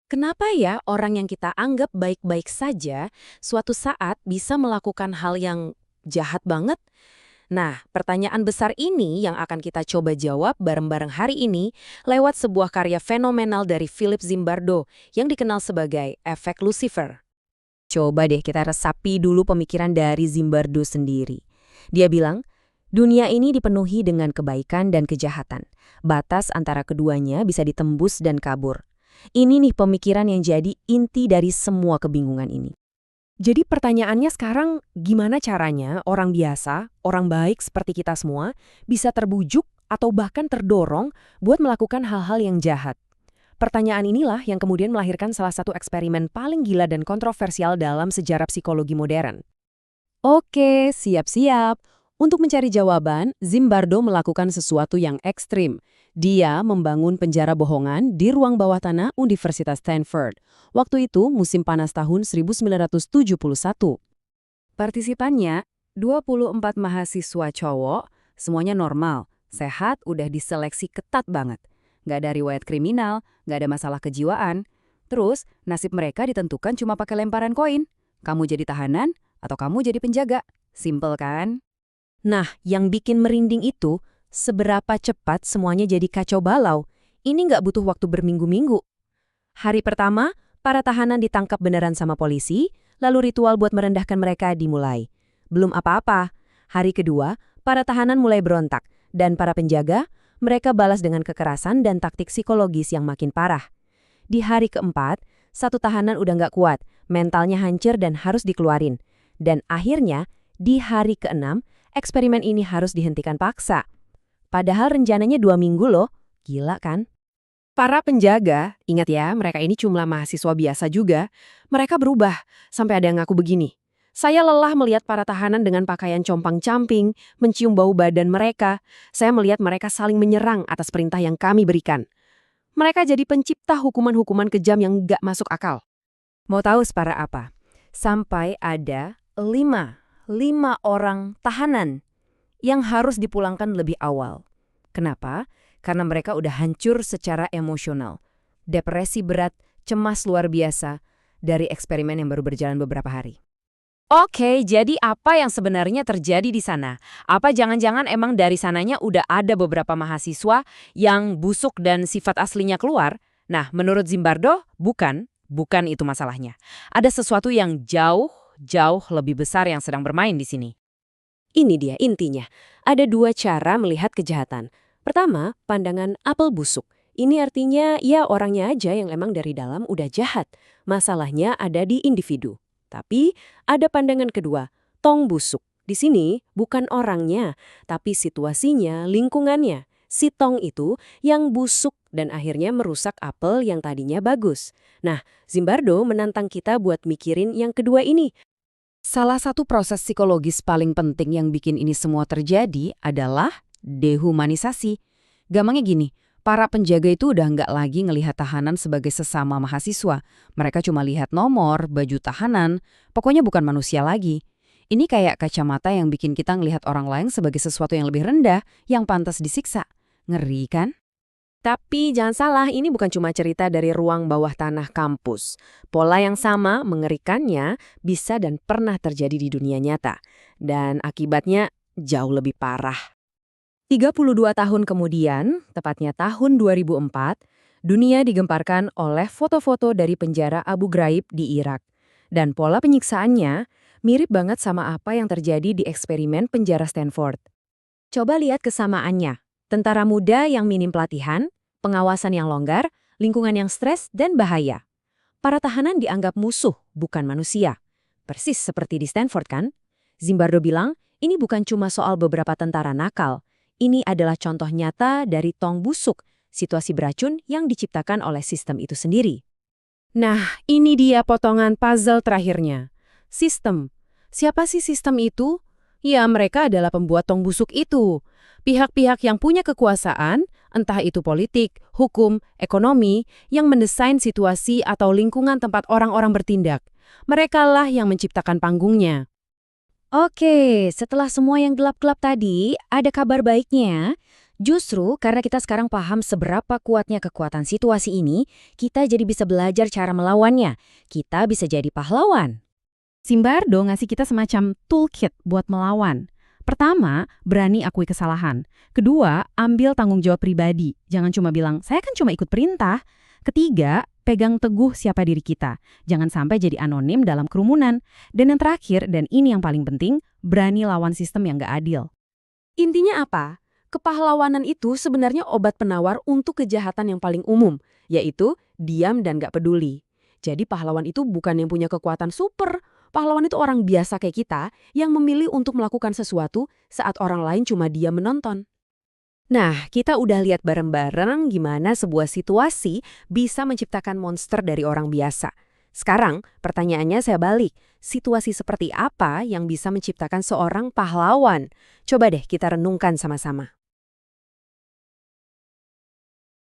Kenapa ya orang yang kita anggap baik-baik saja suatu saat bisa melakukan hal yang jahat banget? Nah, pertanyaan besar ini yang akan kita coba jawab bareng-bareng hari ini lewat sebuah karya fenomenal dari Philip Zimbardo yang dikenal sebagai efek Lucifer. Coba deh kita resapi dulu pemikiran dari Zimbardo sendiri. Dia bilang, dunia ini dipenuhi dengan kebaikan dan kejahatan. Batas antara keduanya bisa ditembus dan kabur. Ini nih pemikiran yang jadi inti dari semua kebingungan ini. Jadi pertanyaannya sekarang, gimana caranya orang biasa, orang baik seperti kita semua, bisa terbujuk atau bahkan terdorong buat melakukan hal-hal yang jahat? Pertanyaan inilah yang kemudian melahirkan salah satu eksperimen paling gila dan kontroversial dalam sejarah psikologi modern. Oke, siap-siap. Untuk mencari jawaban, Zimbardo melakukan sesuatu yang ekstrim. Dia membangun penjara bohongan di ruang bawah tanah Universitas Stanford. Waktu itu musim panas tahun 1971. Partisipannya, 24 mahasiswa cowok, semuanya normal, sehat, udah diseleksi ketat banget. Nggak ada riwayat kriminal, nggak ada masalah kejiwaan. Terus, nasib mereka ditentukan cuma pakai lemparan koin. Kamu jadi tahanan, atau kamu jadi penjaga. Simple kan? Nah, yang bikin merinding itu, seberapa cepat semuanya jadi kacau balau. Ini nggak butuh waktu berminggu-minggu. Hari pertama, para tahanan ditangkap beneran sama polisi, lalu ritual buat merendahkan mereka dimulai. Belum apa-apa. Hari kedua, para tahanan mulai berontak, dan para penjaga, mereka balas dengan kekerasan dan taktik psikologis yang makin parah. Di hari keempat, satu tahanan udah nggak kuat, mentalnya hancur dan harus dikeluarin. Dan akhirnya, di hari keenam, eksperimen ini harus dihentikan paksa. Padahal rencananya 2 minggu loh, gila kan? Para penjaga, ingat ya, mereka ini cuma mahasiswa biasa juga, mereka berubah, sampai ada yang ngaku begini. Saya lelah melihat para tahanan dengan pakaian compang-camping, mencium bau badan mereka. Saya melihat mereka saling menyerang atas perintah yang kami berikan. Mereka jadi pencipta hukuman-hukuman kejam yang gak masuk akal. Mau tahu separah apa? Sampai ada 5 orang tahanan yang harus dipulangkan lebih awal. Kenapa? Karena mereka udah hancur secara emosional. Depresi berat, cemas luar biasa dari eksperimen yang baru berjalan beberapa hari. Oke, jadi apa yang sebenarnya terjadi di sana? Apa jangan-jangan emang dari sananya udah ada beberapa mahasiswa yang busuk dan sifat aslinya keluar? Nah, menurut Zimbardo, bukan itu masalahnya. Ada sesuatu yang jauh lebih besar yang sedang bermain di sini. Ini dia intinya. Ada 2 cara melihat kejahatan. Pertama, pandangan apel busuk. Ini artinya ya orangnya aja yang emang dari dalam udah jahat. Masalahnya ada di individu. Tapi ada pandangan kedua, tong busuk. Di sini bukan orangnya, tapi situasinya, lingkungannya. Si tong itu yang busuk dan akhirnya merusak apel yang tadinya bagus. Nah, Zimbardo menantang kita buat mikirin yang kedua ini. Salah satu proses psikologis paling penting yang bikin ini semua terjadi adalah dehumanisasi. Gampangnya gini, para penjaga itu udah nggak lagi ngelihat tahanan sebagai sesama mahasiswa. Mereka cuma lihat nomor, baju tahanan, pokoknya bukan manusia lagi. Ini kayak kacamata yang bikin kita ngelihat orang lain sebagai sesuatu yang lebih rendah, yang pantas disiksa. Ngeri kan? Tapi jangan salah, ini bukan cuma cerita dari ruang bawah tanah kampus. Pola yang sama, mengerikannya, bisa dan pernah terjadi di dunia nyata. Dan akibatnya jauh lebih parah. 32 tahun kemudian, tepatnya tahun 2004, dunia digemparkan oleh foto-foto dari penjara Abu Ghraib di Irak. Dan pola penyiksaannya mirip banget sama apa yang terjadi di eksperimen penjara Stanford. Coba lihat kesamaannya. Tentara muda yang minim pelatihan, pengawasan yang longgar, lingkungan yang stres, dan bahaya. Para tahanan dianggap musuh, bukan manusia. Persis seperti di Stanford kan? Zimbardo bilang, ini bukan cuma soal beberapa tentara nakal. Ini adalah contoh nyata dari tong busuk, situasi beracun yang diciptakan oleh sistem itu sendiri. Nah, ini dia potongan puzzle terakhirnya. Sistem. Siapa sih sistem itu? Ya, mereka adalah pembuat tong busuk itu. Pihak-pihak yang punya kekuasaan, entah itu politik, hukum, ekonomi, yang mendesain situasi atau lingkungan tempat orang-orang bertindak. Merekalah yang menciptakan panggungnya. Oke, setelah semua yang gelap-gelap tadi, ada kabar baiknya. Justru karena kita sekarang paham seberapa kuatnya kekuatan situasi ini, kita jadi bisa belajar cara melawannya. Kita bisa jadi pahlawan. Zimbardo ngasih kita semacam toolkit buat melawan. Pertama, berani akui kesalahan. Kedua, ambil tanggung jawab pribadi. Jangan cuma bilang, saya kan cuma ikut perintah. Ketiga, pegang teguh siapa diri kita. Jangan sampai jadi anonim dalam kerumunan. Dan yang terakhir, dan ini yang paling penting, berani lawan sistem yang gak adil. Intinya apa? Kepahlawanan itu sebenarnya obat penawar untuk kejahatan yang paling umum, yaitu diam dan gak peduli. Jadi pahlawan itu bukan yang punya kekuatan super. Pahlawan itu orang biasa kayak kita yang memilih untuk melakukan sesuatu saat orang lain cuma diam menonton. Nah, kita udah lihat bareng-bareng gimana sebuah situasi bisa menciptakan monster dari orang biasa. Sekarang, pertanyaannya saya balik. Situasi seperti apa yang bisa menciptakan seorang pahlawan? Coba deh kita renungkan sama-sama.